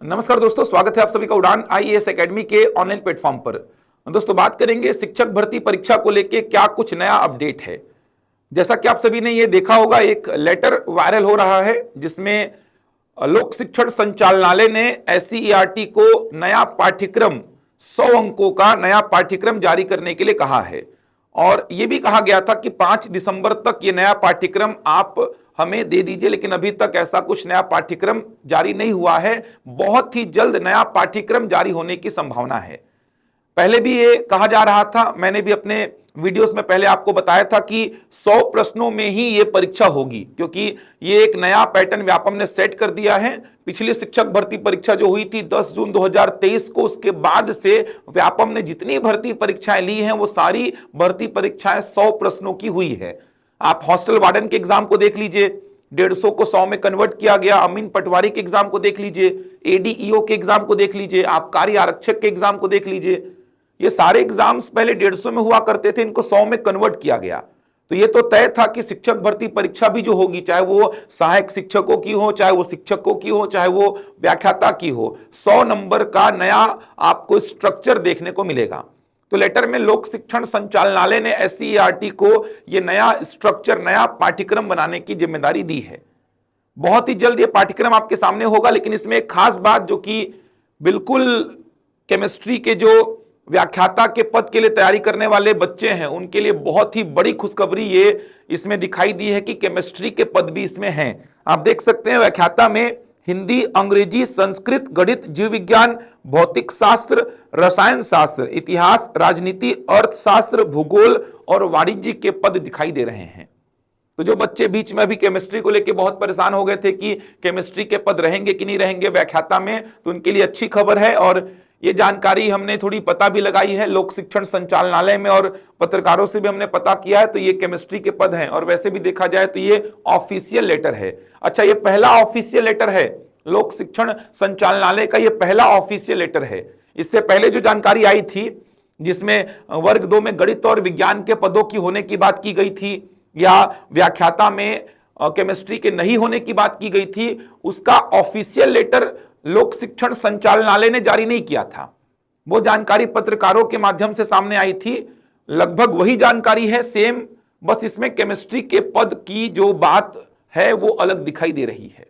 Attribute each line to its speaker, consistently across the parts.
Speaker 1: नमस्कार दोस्तों, स्वागत है आप सभी का उड़ान आईएएस एकेडमी के ऑनलाइन प्लेटफॉर्म पर। दोस्तों बात करेंगे शिक्षक भर्ती परीक्षा को लेके क्या कुछ नया अपडेट है। जैसा कि आप सभी ने ये देखा होगा, एक लेटर वायरल हो रहा है जिसमें लोक शिक्षण संचालनालय ने एससीईआरटी को नया पाठ्यक्रम 100 अंकों का नया पाठ्यक्रम जारी करने के लिए कहा है। और यह भी कहा गया था कि 5 दिसंबर तक ये नया पाठ्यक्रम आप हमें दे दीजिए, लेकिन अभी तक ऐसा कुछ नया पाठ्यक्रम जारी नहीं हुआ है। बहुत ही जल्द नया पाठ्यक्रम जारी होने की संभावना है। पहले भी ये कहा जा रहा था, मैंने भी अपने वीडियोस में पहले आपको बताया था कि 100 प्रश्नों में ही ये परीक्षा होगी, क्योंकि ये एक नया पैटर्न व्यापम ने सेट कर दिया है। पिछली शिक्षक भर्ती परीक्षा जो हुई थी 10 जून 2023 को, उसके बाद से व्यापम ने जितनी भर्ती परीक्षाएं ली हैं वो सारी भर्ती परीक्षाएं 100 प्रश्नों की हुई है। आप हॉस्टल वार्डन के एग्जाम को देख लीजिए, 150 को 100 में कन्वर्ट किया गया। अमीन पटवारी के एग्जाम को देख लीजिए, एडीईओ के एग्जाम को देख लीजिए, आबकारी आरक्षक के एग्जाम को देख लीजिए। ये सारे एग्जाम्स पहले 150 में हुआ करते थे, इनको 100 में कन्वर्ट किया गया। तो ये तो तय था कि शिक्षक भर्ती परीक्षा भी जो होगी, चाहे वो सहायक शिक्षकों की हो, चाहे वो शिक्षकों की हो, चाहे वो व्याख्याता की हो, 100 नंबर का नया आपको स्ट्रक्चर देखने को मिलेगा। तो लेटर में लोक शिक्षण संचालनालय ने एससीईआरटी को यह नया स्ट्रक्चर, नया पाठ्यक्रम बनाने की जिम्मेदारी दी है। बहुत ही जल्द यह पाठ्यक्रम आपके सामने होगा, लेकिन इसमें एक खास बात जो कि बिल्कुल केमिस्ट्री के जो व्याख्याता के पद के लिए तैयारी करने वाले बच्चे हैं उनके लिए बहुत ही बड़ी खुशखबरी ये इसमें दिखाई दी है कि केमिस्ट्री के पद भी इसमें हैं। आप देख सकते हैं व्याख्याता में हिंदी, अंग्रेजी, संस्कृत, गणित, जीव विज्ञान, भौतिक शास्त्र, रसायन शास्त्र, इतिहास, राजनीति, अर्थशास्त्र, भूगोल और वाणिज्य के पद दिखाई दे रहे हैं। तो जो बच्चे बीच में अभी केमिस्ट्री को लेकर बहुत परेशान हो गए थे कि केमिस्ट्री के पद रहेंगे कि नहीं रहेंगे व्याख्याता में, तो उनके लिए अच्छी खबर है। और ये जानकारी हमने थोड़ी पता भी लगाई है लोक शिक्षण संचालनालय में, और पत्रकारों से भी हमने पता किया है। तो ये केमिस्ट्री के पद हैं, और वैसे भी देखा जाए तो ये ऑफिशियल लेटर है। अच्छा, ये पहला ऑफिशियल लेटर है लोक शिक्षण संचालनालय का, ये पहला ऑफिशियल लेटर है। इससे पहले जो जानकारी आई थी जिसमें वर्ग 2 में गणित और विज्ञान के पदों की होने की बात की गई थी, या व्याख्याता में केमिस्ट्री के नहीं होने की बात की गई थी, उसका ऑफिशियल लेटर लोक शिक्षण संचालनालय ने जारी नहीं किया था। वो जानकारी पत्रकारों के माध्यम से सामने आई थी। लगभग वही जानकारी है, सेम, बस इसमें केमिस्ट्री के पद की जो बात है वो अलग दिखाई दे रही है।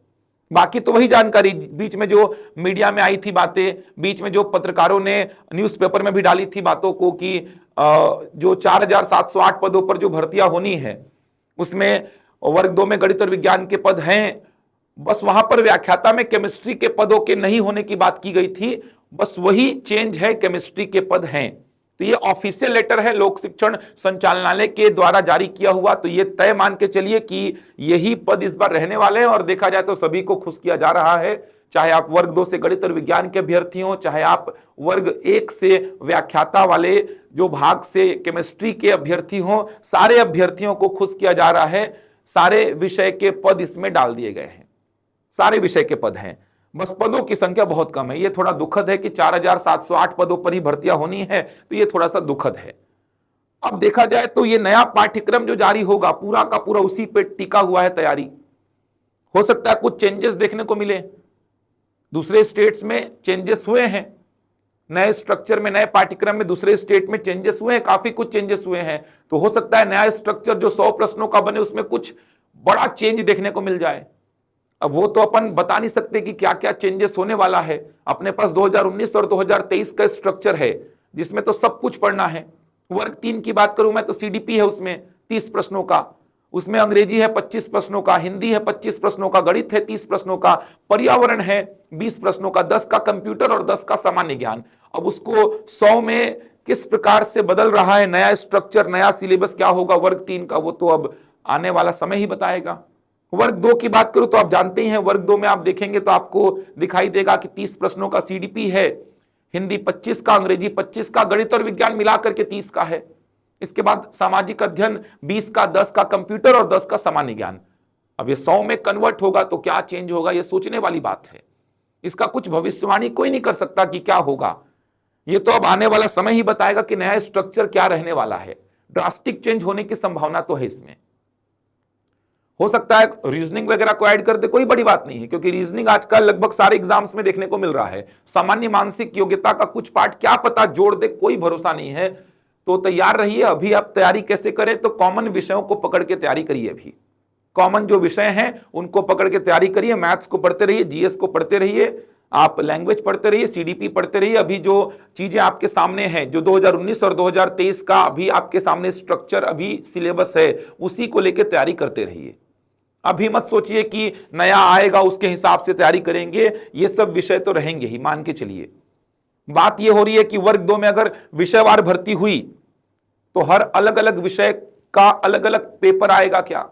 Speaker 1: बाकी तो वही जानकारी, बीच में जो मीडिया में आई थी बातें, बीच में जो पत्रकारों ने न्यूज़पेपर में भी डाली थी बातों को कि जो 4708 पदों पर जो भर्तियां होनी है उसमें वर्ग 2 में गणित और विज्ञान के पद हैं, बस वहां पर व्याख्याता में केमिस्ट्री के पदों के नहीं होने की बात की गई थी। बस वही चेंज है, केमिस्ट्री के पद हैं। तो ये ऑफिशियल लेटर है लोक शिक्षण संचालनालय के द्वारा जारी किया हुआ। तो ये तय मान के चलिए कि यही पद इस बार रहने वाले हैं, और देखा जाए तो सभी को खुश किया जा रहा है। चाहे आप वर्ग 2 से गणित और विज्ञान के अभ्यर्थी हो, चाहे आप वर्ग 1 से व्याख्याता वाले जो भाग से केमिस्ट्री के अभ्यर्थी हो, सारे अभ्यर्थियों को खुश किया जा रहा है। सारे विषय के पद इसमें डाल दिए गए हैं, सारे विषय के पद हैं, बस पदों की संख्या बहुत कम है। ये थोड़ा दुखद है कि 4708 पदों पर ही भर्तियां होनी है, तो ये थोड़ा सा दुखद है। अब देखा जाए तो ये नया पाठ्यक्रम जो जारी होगा पूरा का पूरा उसी पे टिका हुआ है तैयारी। हो सकता है कुछ चेंजेस देखने को मिले, दूसरे स्टेट्स में चेंजेस हुए हैं, नए स्ट्रक्चर में, नए पाठ्यक्रम में दूसरे स्टेट में चेंजेस हुए हैं, काफी कुछ चेंजेस हुए हैं। तो हो सकता है नया स्ट्रक्चर जो 100 प्रश्नों का बने उसमें कुछ बड़ा चेंज देखने को मिल जाए। अब वो तो अपन बता नहीं सकते कि क्या क्या चेंजेस होने वाला है। अपने पास 2019 और 2023 का स्ट्रक्चर है जिसमें तो सब कुछ पढ़ना है। वर्ग 3 की बात करूं मैं तो सीडीपी है, उसमें 30 प्रश्नों का, उसमें अंग्रेजी है 25 प्रश्नों का, हिंदी है 25 प्रश्नों का, गणित है 30 प्रश्नों का, पर्यावरण है 20 प्रश्नों का, 10 का कंप्यूटर और 10 का सामान्य ज्ञान। अब उसको 100 में किस प्रकार से बदल रहा है, नया स्ट्रक्चर, नया सिलेबस क्या होगा वर्ग 3 का, वो तो अब आने वाला समय ही बताएगा। वर्ग 2 की बात करूं तो आप जानते ही हैं, वर्ग 2 में आप देखेंगे तो आपको दिखाई देगा कि 30 प्रश्नों का सीडीपी है, हिंदी 25 का, अंग्रेजी 25 का, गणित और विज्ञान मिलाकर के 30 का है। इसके बाद सामाजिक अध्ययन 20 का, 10 का कंप्यूटर और 10 का सामान्य ज्ञान। अब ये 100 में कन्वर्ट होगा तो क्या चेंज होगा, ये सोचने वाली बात है। इसका कुछ भविष्यवाणी कोई नहीं कर सकता कि क्या होगा। ये तो अब आने वाला समय ही बताएगा कि नया स्ट्रक्चर क्या रहने वाला है। ड्रास्टिक चेंज होने की संभावना तो है इसमें। हो सकता है रीजनिंग वगैरह को ऐड कर दे, कोई बड़ी बात नहीं है, क्योंकि रीजनिंग आजकल लगभग सारे एग्जाम्स में देखने को मिल रहा है। सामान्य मानसिक योग्यता का कुछ पार्ट क्या पता जोड़ दे, कोई भरोसा नहीं है। तो तैयार रहिए। अभी आप तैयारी कैसे करें, तो कॉमन विषयों को पकड़ के तैयारी करिए। अभी कॉमन जो विषय हैं उनको पकड़ के तैयारी करिए। मैथ्स को पढ़ते रहिए, जीएस को पढ़ते रहिए, आप लैंग्वेज पढ़ते रहिए, सीडीपी पढ़ते रहिए। अभी जो चीजें आपके सामने हैं, जो 2019 और 2023 का अभी आपके सामने स्ट्रक्चर, अभी सिलेबस है, उसी को लेकर तैयारी करते रहिए। अभी मत सोचिए कि नया आएगा उसके हिसाब से तैयारी करेंगे, ये सब विषय तो रहेंगे ही, मान के चलिए। बात ये हो रही है कि वर्ग 2 में अगर विषयवार भर्ती हुई तो हर अलग अलग विषय का अलग अलग पेपर आएगा क्या,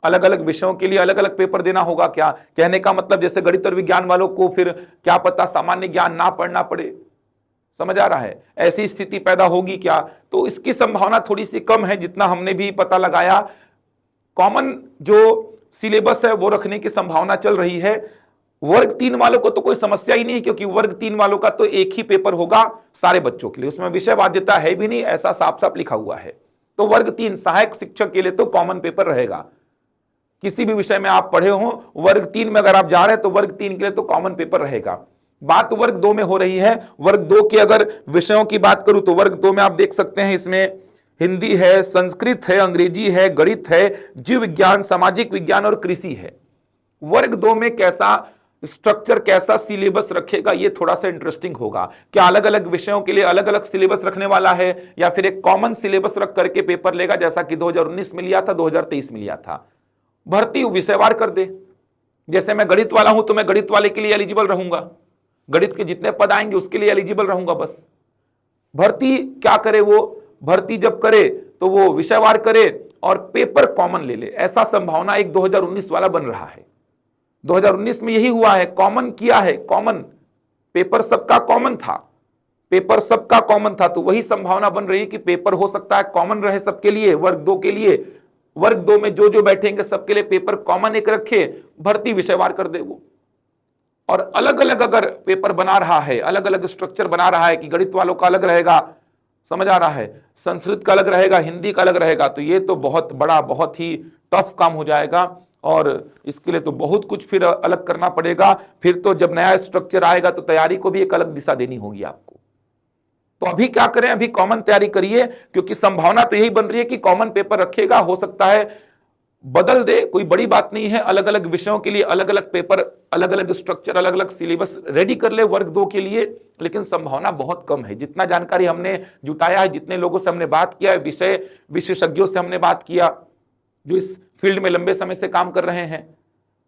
Speaker 1: अलग अलग विषयों के लिए अलग अलग पेपर देना होगा क्या। कहने का मतलब जैसे गणित और विज्ञान वालों को फिर क्या पता सामान्य ज्ञान ना पढ़ना पड़े, समझ आ रहा है, ऐसी स्थिति पैदा होगी क्या। तो इसकी संभावना थोड़ी सी कम है, जितना हमने भी पता लगाया। कॉमन जो सिलेबस है वो रखने की संभावना चल रही है। वर्ग 3 वालों को तो कोई समस्या ही नहीं है, क्योंकि वर्ग 3 वालों का तो एक ही पेपर होगा सारे बच्चों के लिए, उसमें विषय बाध्यता है भी नहीं, ऐसा साफ साफ लिखा हुआ है। तो वर्ग 3 सहायक शिक्षक के लिए तो कॉमन पेपर रहेगा। किसी भी विषय में आप पढ़े हो, वर्ग 3 में अगर आप जा रहे हैं तो वर्ग 3 के लिए तो कॉमन पेपर रहेगा। बात वर्ग 2 में हो रही है। वर्ग 2 के अगर विषयों की बात करूं तो वर्ग 2 में आप देख सकते हैं, इसमें हिंदी है, संस्कृत है, अंग्रेजी है, गणित है, जीव विज्ञान, सामाजिक विज्ञान और कृषि है। वर्ग 2 में कैसा स्ट्रक्चर, कैसा सिलेबस रखेगा, ये थोड़ा सा इंटरेस्टिंग होगा। क्या अलग अलग विषयों के लिए अलग अलग सिलेबस रखने वाला है, या फिर एक कॉमन सिलेबस रख करके पेपर लेगा, जैसा कि 2019 में लिया था, 2023 में लिया था। भर्ती विषयवार कर दे। जैसे मैं गणित वाला हूं तो मैं गणित वाले के लिए एलिजिबल रहूंगा, गणित के जितने पद आएंगे उसके लिए एलिजिबल रहूंगा। बस भर्ती क्या करे, वो भर्ती जब करे तो वो विषयवार करे और पेपर कॉमन ले ले। ऐसा संभावना एक 2019 वाला बन रहा है। 2019 में यही हुआ है, कॉमन किया है, कॉमन पेपर सबका कॉमन था, पेपर सबका कॉमन था। तो वही संभावना बन रही है कि पेपर हो सकता है कॉमन रहे सबके लिए, वर्ग 2 के लिए। वर्ग 2 में जो जो बैठेंगे सबके लिए पेपर कॉमन एक रखे, भर्ती विषयवार कर दे वो। और अलग अलग अगर पेपर बना रहा है, अलग अलग स्ट्रक्चर बना रहा है कि गणित वालों का अलग रहेगा, समझ आ रहा है, संस्कृत का अलग रहेगा, हिंदी का अलग रहेगा, तो ये तो बहुत बड़ा, बहुत ही टफ काम हो जाएगा। और इसके लिए तो बहुत कुछ फिर अलग करना पड़ेगा। फिर तो जब नया स्ट्रक्चर आएगा तो तैयारी को भी एक अलग दिशा देनी होगी आपको। तो अभी क्या करें, अभी कॉमन तैयारी करिए, क्योंकि संभावना तो यही बन रही है कि कॉमन पेपर रखेगा। हो सकता है बदल दे, कोई बड़ी बात नहीं है। अलग अलग विषयों के लिए अलग अलग पेपर, अलग अलग स्ट्रक्चर, अलग अलग सिलेबस रेडी कर ले वर्ग 2 के लिए, लेकिन संभावना बहुत कम है। जितना जानकारी हमने जुटाया है, जितने लोगों से हमने बात किया है, विषय विशेषज्ञों से हमने बात किया, जो इस फील्ड में लंबे समय से काम कर रहे हैं,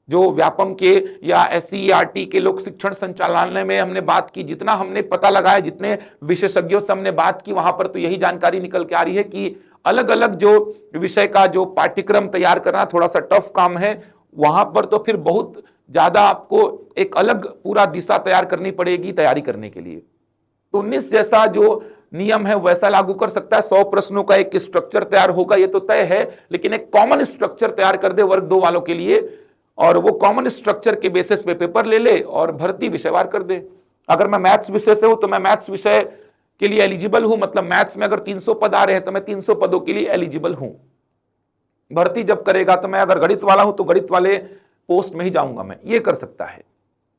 Speaker 1: जो व्यापम के या SCERT के लोक शिक्षण संचालनालय में हमने बात की, जितना हमने पता लगाया, जितने विशेषज्ञों से हमने बात की, वहां पर तो यही जानकारी निकल के आ रही है कि अलग अलग जो विषय का जो पाठ्यक्रम तैयार करना थोड़ा सा टफ काम है। वहां पर तो फिर बहुत ज्यादा आपको एक अलग पूरा दिशा तैयार करनी पड़ेगी तैयारी करने के लिए। तो 19 जैसा जो नियम है वैसा लागू कर सकता है। 100 प्रश्नों का एक स्ट्रक्चर तैयार होगा, ये तो तय है, लेकिन एक कॉमन स्ट्रक्चर तैयार कर दे वर्ग 2 वालों के लिए, और वो कॉमन स्ट्रक्चर के बेसिस पे पेपर ले ले और भर्ती विषयवार कर दे। अगर मैं मैथ्स विषय से हूं तो मैं मैथ्स विषय के लिए एलिजिबल हूं, मतलब मैथ्स में अगर 300 पद आ रहे हैं तो मैं 300 पदों के लिए एलिजिबल हूं। भर्ती जब करेगा तो मैं अगर गणित वाला हूं तो गणित वाले पोस्ट में ही जाऊंगा, मैं ये कर सकता है।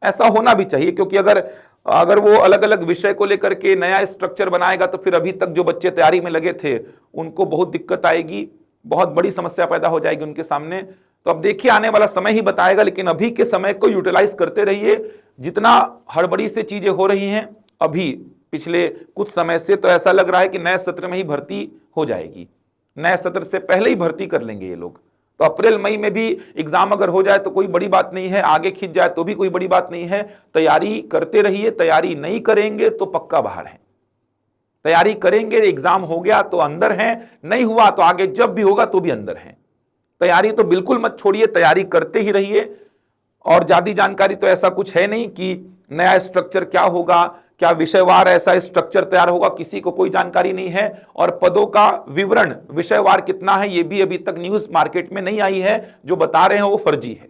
Speaker 1: ऐसा होना भी चाहिए, क्योंकि अगर वो अलग अलग विषय को लेकर के नया स्ट्रक्चर बनाएगा तो फिर अभी तक जो बच्चे तैयारी में लगे थे उनको बहुत दिक्कत आएगी, बहुत बड़ी समस्या पैदा हो जाएगी उनके सामने। तो अब देखिए, आने वाला समय ही बताएगा, लेकिन अभी के समय को यूटिलाइज करते रहिए। जितना हड़बड़ी से चीजें हो रही हैं अभी पिछले कुछ समय से, तो ऐसा लग रहा है कि नए सत्र में ही भर्ती हो जाएगी, नए सत्र से पहले ही भर्ती कर लेंगे ये लोग। तो अप्रैल मई में भी एग्जाम अगर हो जाए तो कोई बड़ी बात नहीं है, आगे खिंच जाए तो भी कोई बड़ी बात नहीं है। तैयारी करते रहिए, तैयारी नहीं करेंगे तो पक्का बाहर है। तैयारी करेंगे, एग्जाम हो गया तो अंदर हैं, नहीं हुआ तो आगे जब भी होगा तो भी अंदर हैं। तैयारी तो बिल्कुल मत छोड़िए, तैयारी करते ही रहिए। और ज्यादा जानकारी तो ऐसा कुछ है नहीं कि नया स्ट्रक्चर क्या होगा, क्या विषयवार ऐसा स्ट्रक्चर तैयार होगा, किसी को कोई जानकारी नहीं है। और पदों का विवरण विषयवार कितना है ये भी अभी तक न्यूज मार्केट में नहीं आई है। जो बता रहे हैं वो फर्जी है,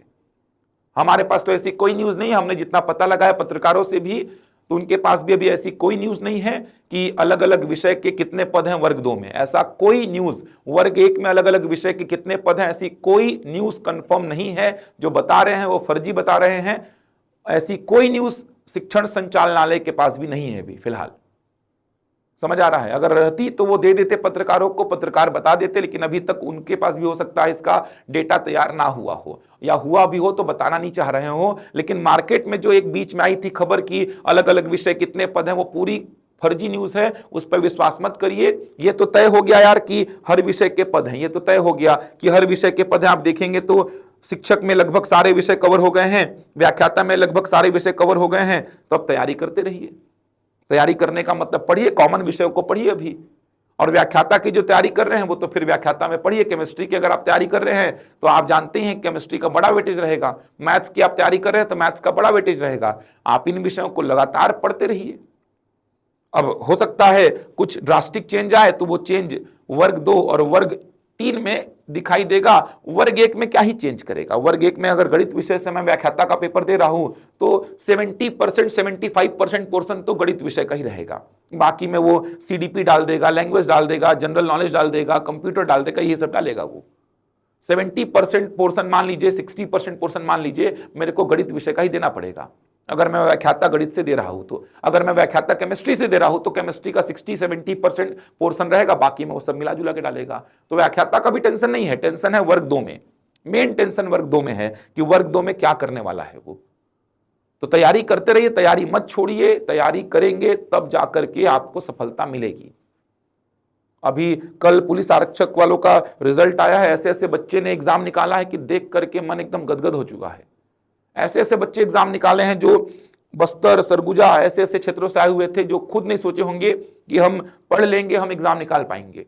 Speaker 1: हमारे पास तो ऐसी कोई न्यूज नहीं है। हमने जितना पता लगाया पत्रकारों से भी, तो उनके पास भी अभी ऐसी कोई न्यूज नहीं है कि अलग अलग विषय के कितने पद हैं वर्ग 2 में। ऐसा कोई न्यूज, वर्ग 1 में अलग अलग विषय के कितने पद हैं, ऐसी कोई न्यूज कंफर्म नहीं है। जो बता रहे हैं वो फर्जी बता रहे हैं। ऐसी कोई न्यूज शिक्षण संचालनालय के पास भी नहीं है अभी फिलहाल। समझ आ रहा है? अगर रहती तो वो दे देते पत्रकारों को, पत्रकार बता देते, लेकिन अभी तक उनके पास भी हो सकता है इसका डेटा तैयार ना हुआ हो, या हुआ भी हो तो बताना नहीं चाह रहे हो। लेकिन मार्केट में जो एक बीच में आई थी खबर की अलग अलग विषय कितने पद हैं, वो पूरी फर्जी न्यूज है, उस पर विश्वास मत करिए। ये तो तय हो गया यार कि हर विषय के पद हैं, ये तो तय हो गया कि हर विषय के पद हैं। आप देखेंगे तो शिक्षक में लगभग सारे विषय कवर हो गए हैं, व्याख्याता में लगभग सारे विषय कवर हो गए हैं। तो अब तैयारी करते रहिए। तैयारी करने का मतलब पढ़िए, कॉमन विषयों को पढ़िए अभी। और व्याख्याता की जो तैयारी कर रहे हैं वो तो फिर व्याख्याता में पढ़िए। केमिस्ट्री की अगर आप तैयारी कर रहे हैं तो आप जानते हैं केमिस्ट्री का बड़ा वेटेज रहेगा। मैथ्स की आप तैयारी कर रहे हैं तो मैथ्स का बड़ा वेटेज रहेगा। आप इन विषयों को लगातार पढ़ते रहिए। अब हो सकता है कुछ ड्रास्टिक चेंज आए तो वो चेंज वर्ग 2 और वर्ग 3 में दिखाई देगा। वर्ग 1 में क्या ही चेंज करेगा। वर्ग 1 में अगर गणित विषय से मैं व्याख्याता का पेपर दे रहा हूं तो 70% 75% पोर्शन तो गणित विषय का ही रहेगा। बाकी में वो सीडीपी डाल देगा, लैंग्वेज डाल देगा, जनरल नॉलेज डाल देगा, कंप्यूटर डाल देगा, ये सब डालेगा वो। 70% पोर्शन मान लीजिए, 60% पोर्शन मान लीजिए मेरे को गणित विषय का ही देना पड़ेगा अगर मैं व्याख्याता गणित से दे रहा हूं तो। अगर मैं व्याख्याता केमिस्ट्री से दे रहा हूं तो केमिस्ट्री का 60-70% पोर्शन रहेगा, बाकी में वो सब मिला जुला के डालेगा। तो व्याख्याता का भी टेंशन नहीं है, टेंशन है वर्ग 2 में। मेन टेंशन वर्ग 2 में है कि वर्ग 2 में क्या करने वाला है वो। तो तैयारी करते रहिए, तैयारी मत छोड़िए। तैयारी करेंगे तब जाकर के आपको सफलता मिलेगी। अभी कल पुलिस आरक्षक वालों का रिजल्ट आया है। ऐसे ऐसे बच्चे ने एग्जाम निकाला है कि देख करके मन एकदम गदगद हो चुका है। ऐसे ऐसे बच्चे एग्जाम निकाले हैं जो बस्तर, सरगुजा ऐसे ऐसे क्षेत्रों से आए हुए थे, जो खुद नहीं सोचे होंगे कि हम पढ़ लेंगे, हम एग्जाम निकाल पाएंगे।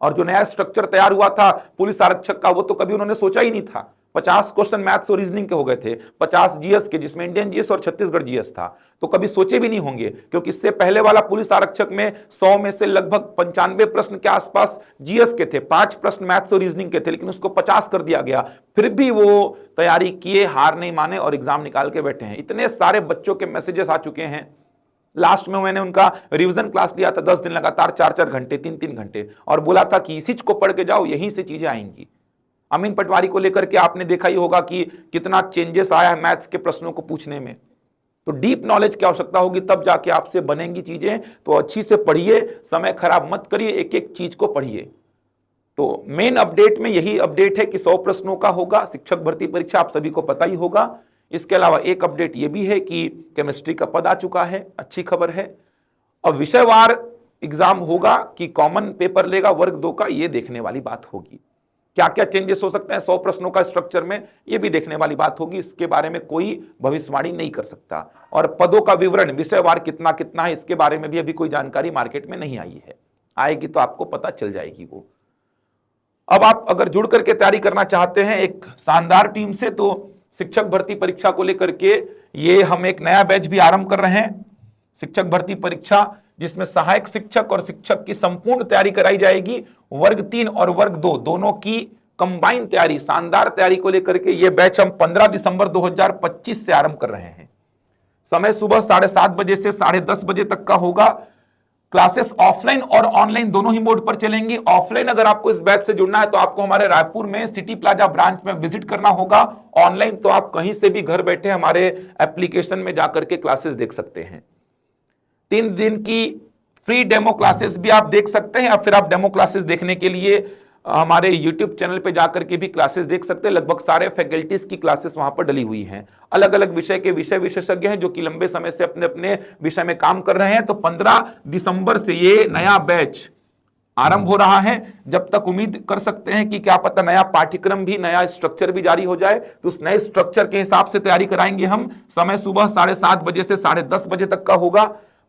Speaker 1: और जो नया स्ट्रक्चर तैयार हुआ था पुलिस आरक्षक का, वो तो कभी उन्होंने सोचा ही नहीं था। 50 क्वेश्चन मैथ्स और रीजनिंग के हो गए थे, 50 जीएस के, जिसमें इंडियन जीएस और छत्तीसगढ़ जीएस था। तो कभी सोचे भी नहीं होंगे, क्योंकि इससे पहले वाला पुलिस आरक्षक में 100 में से लगभग 95 प्रश्न के आसपास जीएस के थे, 5 प्रश्न मैथ्स और रीजनिंग के थे, लेकिन उसको 50 कर दिया गया। फिर भी वो तैयारी किए, हार नहीं माने और एग्जाम निकाल के बैठे हैं। इतने सारे बच्चों के मैसेजेस आ चुके हैं। लास्ट में मैंने उनका रिवीजन क्लास लिया था 10 दिन लगातार, 4-4 घंटे, 3-3 घंटे, और बोला था कि इसी को पढ़ के जाओ, यहीं से चीजें आएंगी। अमीन पटवारी को लेकर के आपने देखा ही होगा कि कितना चेंजेस आया है मैथ्स के प्रश्नों को पूछने में। तो डीप नॉलेज की आवश्यकता होगी, तब जाके आपसे बनेंगी चीजें। तो अच्छी से पढ़िए, समय खराब मत करिए, एक एक चीज को पढ़िए। तो मेन अपडेट में यही अपडेट है कि 100 प्रश्नों का होगा शिक्षक भर्ती परीक्षा, आप सभी को पता ही होगा। इसके अलावा एक अपडेट यह भी है कि केमिस्ट्री का पद आ चुका है, अच्छी खबर है। अब विषयवार एग्जाम होगा कि कॉमन पेपर लेगा वर्ग 2 का, यह देखने वाली बात होगी। क्या क्या चेंजेस हो सकते हैं 100 प्रश्नों का स्ट्रक्चर में, यह भी देखने वाली बात होगी। इसके बारे में कोई भविष्यवाणी नहीं कर सकता। और पदों का विवरण विषयवार कितना कितना है, इसके बारे में भी अभी कोई जानकारी मार्केट में नहीं आई है। आएगी तो आपको पता चल जाएगी वो। अब आप अगर जुड़ करके तैयारी करना चाहते हैं एक शानदार टीम से, तो शिक्षक भर्ती परीक्षा को लेकर के ये हम एक नया बैच भी आरंभ कर रहे हैं। शिक्षक भर्ती परीक्षा जिसमें सहायक शिक्षक और शिक्षक की संपूर्ण तैयारी कराई जाएगी। वर्ग 3 और वर्ग 2 दोनों की कंबाइन तैयारी, शानदार तैयारी को लेकर के ये बैच हम 15 दिसंबर 2025 से आरंभ कर रहे हैं। समय सुबह 7:30 बजे से 10:30 बजे तक का होगा। क्लासेस ऑफलाइन और ऑनलाइन दोनों ही मोड पर चलेंगी। ऑफलाइन अगर आपको इस बैच से जुड़ना है तो आपको हमारे रायपुर में सिटी प्लाजा ब्रांच में विजिट करना होगा। ऑनलाइन तो आप कहीं से भी घर बैठे हमारे एप्लीकेशन में जाकर के क्लासेस देख सकते हैं। 3 दिन की फ्री डेमो क्लासेस भी आप देख सकते हैं, या फिर आप डेमो क्लासेस देखने के लिए हमारे YouTube चैनल पे जाकर के भी क्लासेस देख सकते हैं। लगभग सारे फैकल्टीज की क्लासेस वहां पर डली हुई हैं। अलग अलग विषय के विषय विशेषज्ञ हैं जो कि लंबे समय से अपने अपने विषय में काम कर रहे हैं। तो 15 दिसंबर से ये नया बैच आरंभ हो रहा है। जब तक उम्मीद कर सकते हैं कि क्या पता नया पाठ्यक्रम भी, नया स्ट्रक्चर भी जारी हो जाए, तो उस नए स्ट्रक्चर के हिसाब से तैयारी कराएंगे हम। समय सुबह 7:30 बजे से 10:30 बजे तक का होगा।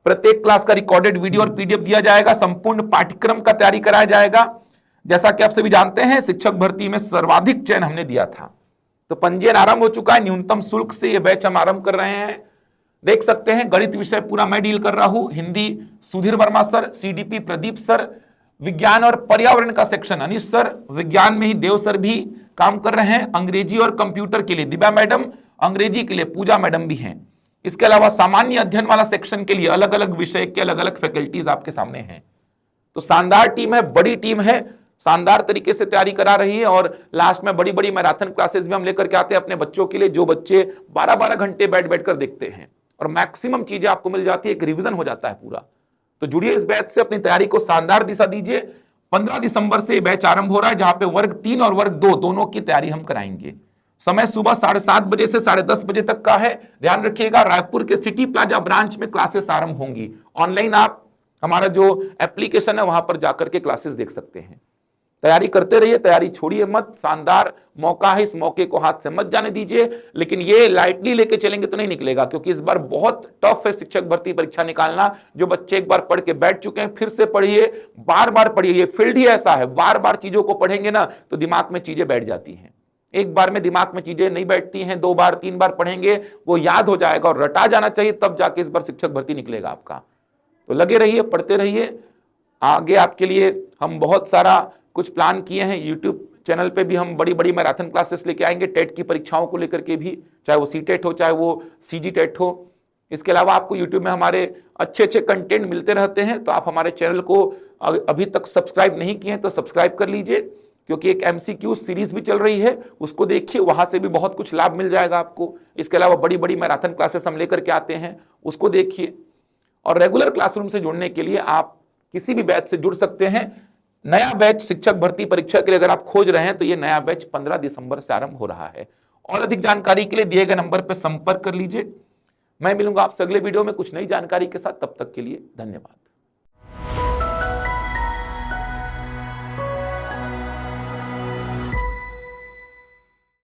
Speaker 1: प्रत्येक क्लास का रिकॉर्डेड वीडियो और पीडीएफ दिया जाएगा। संपूर्ण पाठ्यक्रम का तैयारी कराया जाएगा। जैसा कि आप सभी जानते हैं शिक्षक भर्ती में सर्वाधिक चयन हमने दिया था, तो पंजीयन आरंभ हो चुका है। न्यूनतम शुल्क से यह बैच हम आरंभ कर रहे हैं। देख सकते हैं गणित विषय पूरा मैं डील कर रहा हूं, Hindi Sudhir Verma sir, CDP Pradeep sir, विज्ञान और पर्यावरण का सेक्शन अनिश सर, विज्ञान में ही देव सर भी काम कर रहे हैं। अंग्रेजी और कंप्यूटर के लिए दिव्या मैडम, अंग्रेजी के लिए पूजा मैडम भी हैं। इसके अलावा सामान्य अध्ययन वाला सेक्शन के लिए अलग अलग विषय के अलग अलग फैकल्टीज आपके सामने हैं। तो शानदार टीम है, बड़ी टीम है, शानदार तरीके से तैयारी करा रही है। और लास्ट में बड़ी बड़ी मैराथन क्लासेस भी हम लेकर के आते हैं अपने बच्चों के लिए, जो बच्चे 12-12 घंटे बैठ कर देखते हैं और मैक्सिमम चीजें आपको मिल जाती है, एक रिवीजन हो जाता है पूरा। तो जुड़िए इस बैच से, अपनी तैयारी को शानदार दिशा दीजिए। 15 दिसंबर से बैच आरंभ हो रहा है, जहां पे वर्ग 3 और वर्ग 2 दोनों की तैयारी हम कराएंगे। समय सुबह 7:30 बजे से 10:30 बजे तक का है। ध्यान रखिएगा, रायपुर के सिटी प्लाजा ब्रांच में क्लासेस आरंभ होंगी। ऑनलाइन आप हमारा जो एप्लीकेशन है वहां पर जाकर के क्लासेस देख सकते हैं। तैयारी करते रहिए, तैयारी छोड़िए मत। शानदार मौका है, इस मौके को हाथ से मत जाने दीजिए। लेकिन ये लाइटली लेके चलेंगे तो नहीं निकलेगा, क्योंकि इस बार बहुत टफ है शिक्षक भर्ती परीक्षा निकालना। जो बच्चे एक बार पढ़ के बैठ चुके हैं, फिर से पढ़िए, बार बार पढ़िए। ये फील्ड ही ऐसा है, बार बार चीजों को पढ़ेंगे ना तो दिमाग में चीजें बैठ जाती हैं। एक बार में दिमाग में चीजें नहीं बैठती हैं, 2 बार 3 बार पढ़ेंगे वो याद हो जाएगा और रटा जाना चाहिए, तब जाके इस बार शिक्षक भर्ती निकलेगा आपका। तो लगे रहिए, पढ़ते रहिए। आगे आपके लिए हम बहुत सारा कुछ प्लान किए हैं। यूट्यूब चैनल पे भी हम बड़ी बड़ी मैराथन क्लासेस लेके आएंगे, टेट की परीक्षाओं को लेकर के भी, चाहे वो सीटेट हो चाहे वो सीजी टेट हो। इसके अलावा आपको यूट्यूब में हमारे अच्छे अच्छे कंटेंट मिलते रहते हैं। तो आप हमारे चैनल को अभी तक सब्सक्राइब नहीं किए हैं तो सब्सक्राइब कर लीजिए, क्योंकि एक MCQ सीरीज भी चल रही है, उसको देखिए, वहां से भी बहुत कुछ लाभ मिल जाएगा आपको। इसके अलावा बड़ी बड़ी मैराथन क्लासेस हम लेकर के आते हैं, उसको देखिए। और रेगुलर क्लासरूम से जुड़ने के लिए आप किसी भी बैच से जुड़ सकते हैं। नया बैच शिक्षक भर्ती परीक्षा के लिए अगर आप खोज रहे हैं तो ये नया बैच 15 दिसंबर से आरंभ हो रहा है। और अधिक जानकारी के लिए दिए गए नंबर पर संपर्क कर लीजिए। मैं मिलूंगा आपसे अगले वीडियो में कुछ नई जानकारी के साथ। तब तक के लिए धन्यवाद।